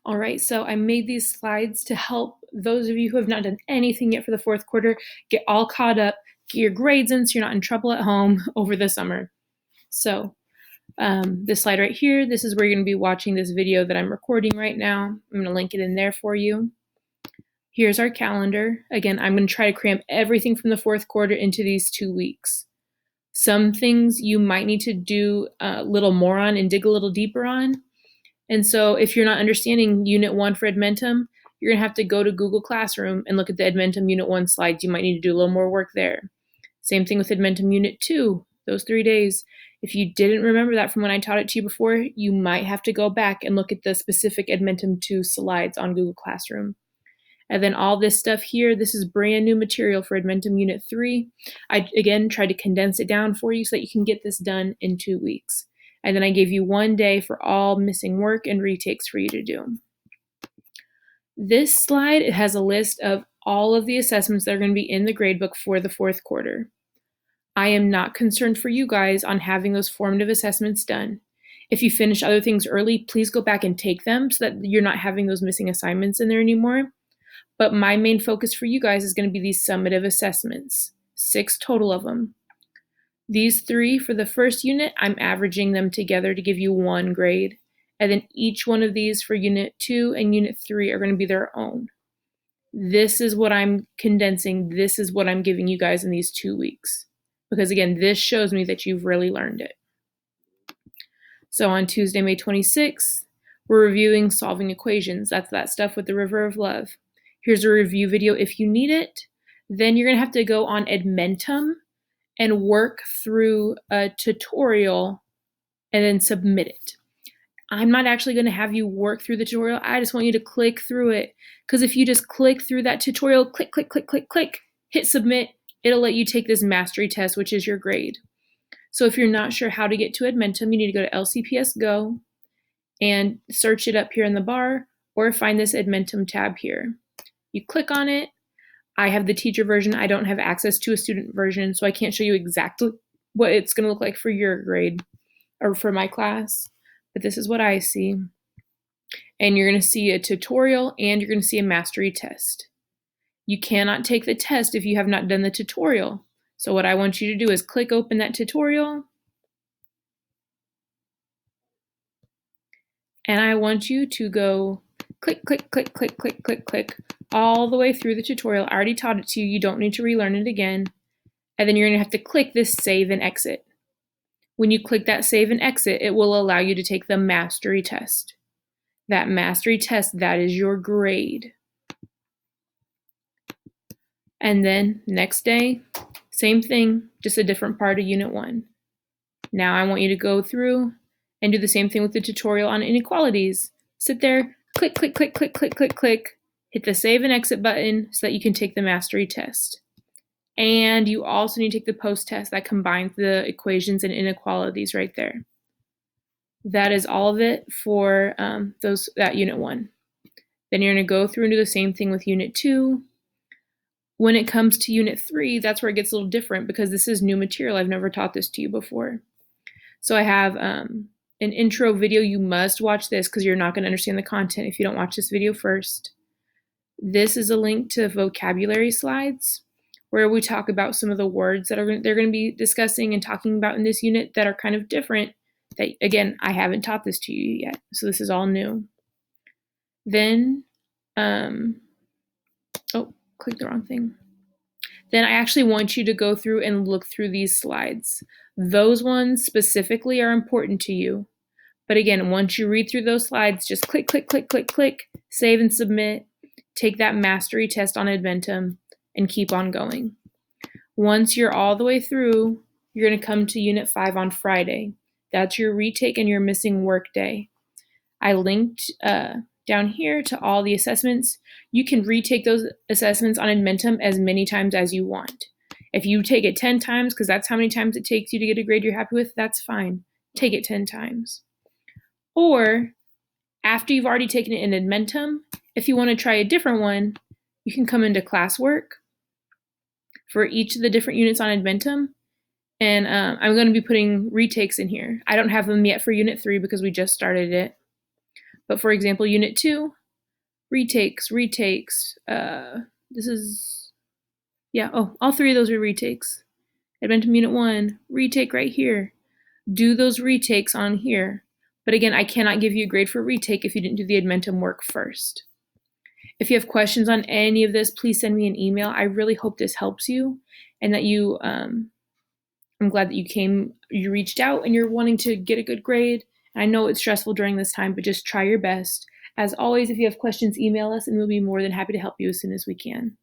All right, so I made these slides to help those of you who have not done anything yet for the fourth quarter get all caught up, get your grades in so you're not in trouble at home over the summer. So this slide right here, this is where you're going to be watching this video that I'm recording right now. I'm going to link it in there for you. Here's our calendar. Again, I'm going to try to cram everything from the fourth quarter into these 2 weeks. Some things you might need to do a little more on and dig a little deeper on. And so if you're not understanding Unit 1 for Edmentum, you're going to have to go to Google Classroom and look at the Edmentum Unit 1 slides. You might need to do a little more work there. Same thing with Edmentum Unit 2, those 3 days. If you didn't remember that from when I taught it to you before, you might have to go back and look at the specific Edmentum 2 slides on Google Classroom. And then all this stuff here, this is brand new material for Edmentum Unit 3. I, again, tried to condense it down for you so that you can get this done in 2 weeks. And then I gave you 1 day for all missing work and retakes for you to do. This slide, it has a list of all of the assessments that are going to be in the gradebook for the fourth quarter. I am not concerned for you guys on having those formative assessments done. If you finish other things early, please go back and take them so that you're not having those missing assignments in there anymore. But my main focus for you guys is going to be these summative assessments, 6 total of them. These 3 for the first unit, I'm averaging them together to give you 1 grade. And then each one of these for Unit 2 and Unit 3 are going to be their own. This is what I'm condensing. This is what I'm giving you guys in these 2 weeks. Because again, this shows me that you've really learned it. So on Tuesday, May 26th, we're reviewing solving equations. That's that stuff with the river of love. Here's a review video if you need it. Then you're going to have to go on Edmentum and work through a tutorial and then submit it. I'm not actually going to have you work through the tutorial. I just want you to click through it. Because if you just click through that tutorial, click, click, click, click, click, hit submit, it'll let you take this mastery test, which is your grade. So if you're not sure how to get to Edmentum, you need to go to LCPS Go and search it up here in the bar or find this Edmentum tab here. You click on it. I have the teacher version. I don't have access to a student version, so I can't show you exactly what it's going to look like for your grade or for my class, but this is what I see. And you're going to see a tutorial and you're going to see a mastery test. You cannot take the test if you have not done the tutorial. So what I want you to do is click open that tutorial, and I want you to go click, click, click, click, click, click, click, all the way through the tutorial. I already taught it to you. You don't need to relearn it again. And then you're going to have to click this save and exit. When you click that save and exit, it will allow you to take the mastery test. That mastery test, that is your grade. And then next day, same thing, just a different part of Unit 1. Now I want you to go through and do the same thing with the tutorial on inequalities. Sit there, click, click, click, click, click, click, click, hit the save and exit button so that you can take the mastery test. And you also need to take the post test that combines the equations and inequalities right there. That is all of it for that Unit 1. Then you're going to go through and do the same thing with Unit 2. When it comes to Unit 3, that's where it gets a little different because this is new material. I've never taught this to you before. So I have an intro video. You must watch this because you're not going to understand the content if you don't watch this video first. This is a link to vocabulary slides where we talk about some of the words that they're going to be discussing and talking about in this unit that are kind of different. That, again, I haven't taught this to you yet, so this is all new. Then, click the wrong thing. Then I actually want you to go through and look through these slides. Those ones specifically are important to you. But again, once you read through those slides, just click, click, click, click, click, save and submit, take that mastery test on Edmentum, and keep on going. Once you're all the way through, you're going to come to Unit 5 on Friday. That's your retake and your missing work day. I linked down here to all the assessments. You can retake those assessments on Edmentum as many times as you want. If you take it 10 times, because that's how many times it takes you to get a grade you're happy with, that's fine. Take it 10 times. Or after you've already taken it in Edmentum, if you want to try a different one, you can come into classwork for each of the different units on Edmentum. And I'm going to be putting retakes in here. I don't have them yet for Unit 3 because we just started it. But for example, Unit 2, retakes. This is, yeah, oh, all three of those are retakes. Admentum Unit 1, retake right here. Do those retakes on here. But again, I cannot give you a grade for retake if you didn't do the Admentum work first. If you have questions on any of this, please send me an email. I really hope this helps you and that you, I'm glad that you reached out and you're wanting to get a good grade. I know it's stressful during this time, but just try your best. As always, if you have questions, email us and we'll be more than happy to help you as soon as we can.